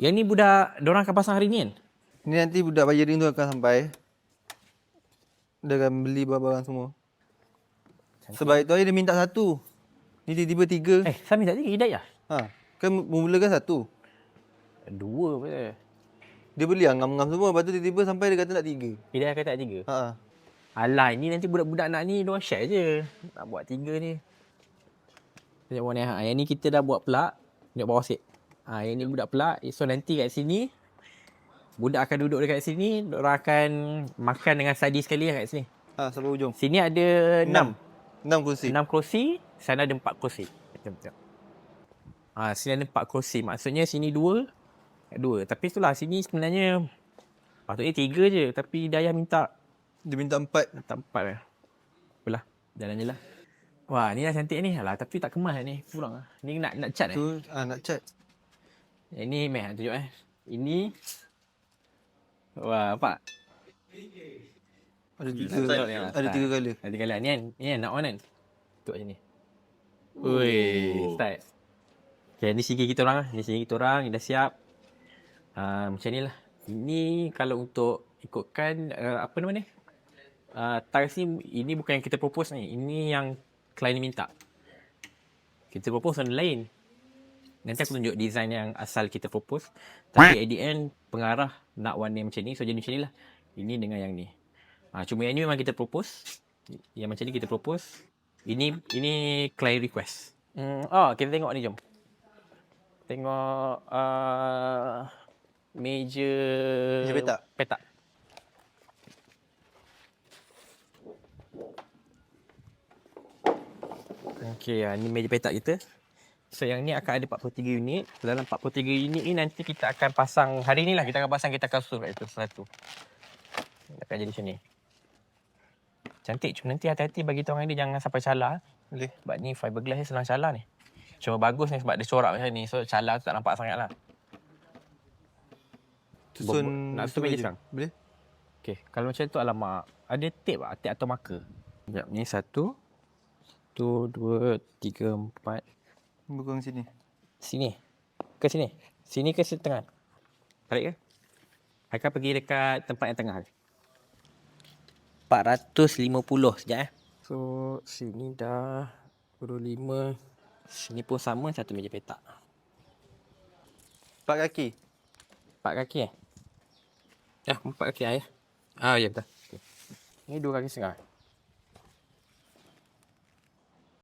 Yang ni budak diorang akan pasang hari ni kan? Ni nanti budak bayaring tu akan sampai. Dia akan beli barang-barang semua. Sebab itu hari dia minta satu. Ni tiba-tiba 3. Sami tak 3 Hidayah? Kan mula kan 1. 2 betul. Dia beli ngam-ngam semua. Lepas tu tiba-tiba sampai dia kata nak 3. Hidayah kata 3? Alah, ini nanti budak-budak nak ni diorang share je. Nak buat 3 ni. Tengok ni. Yang ni kita dah buat pelak. Tengok bawah sikit. Yang ni budak pelak. So nanti kat sini, budak akan duduk dekat sini. Diorang akan makan dengan study sekali kat sini. Sampai hujung. Sini ada 6 kursi. 6 kerusi. Sana ada 4 kerusi. Tengok. Sini ada 4 kerusi. Maksudnya sini 2. Tapi itulah sini sebenarnya patutnya 3 je. Tapi Hidayah minta. Dia minta 4. Minta 4 lah. Apalah. Jalan je lah. Wah, ni dah cantik ni. Alah, tapi tak kemas ni. Kurang lah. Ni nak cat tu, nak cat. Yang ni meh tunjuk Ini. Wah, nampak? Ada 3 color. Ada 3 color. Ni kan nak on kan? Tengok macam ni. Ui, start. Okay, ni segi kita orang lah. Ni segi kita orang. Ni dah siap. Macam ni lah. Ini kalau untuk ikutkan, apa nama ni? Tiles ni, ini bukan yang kita propose ni. Ini yang klien minta. Kita propose on lain. Nanti aku tunjuk design yang asal kita propose. Tapi at the end, pengarah nak warna macam ni. So, jadi macam ni lah. Ini dengan yang ni. Cuma yang ni memang kita propose. Yang macam ni kita propose. Ini client request. Kita tengok ni, jom. Tengok meja petak. Okey, ni meja petak kita. So yang ni akan ada 43 unit. Dalam 43 unit ni nanti kita akan pasang hari ni lah, kita akan susun kat itu satu. Akan jadi macam ni. Cantik, cuma nanti hati-hati bagi orang ni jangan sampai calar. Boleh. Sebab ni fiberglass ni senang calar ni. Cuma bagus ni sebab dia corak macam ni. So calar tu tak nampak sangat lah. Nak susun meja sekarang? Boleh. Okay, kalau macam tu alamak. Ada tape tak? Tape atau marker? Sekejap, ni 1 2 3 4. Bukan sini. Sini? Ke sini? Sini ke setengah? Tarik ke? Akan pergi dekat tempat yang tengah. 450 sekejap So, sini dah 25. Sini pun sama, satu meja petak. 4 kaki? 4 kaki 4 kaki ya? Ya betul. Ini 2 kaki setengah.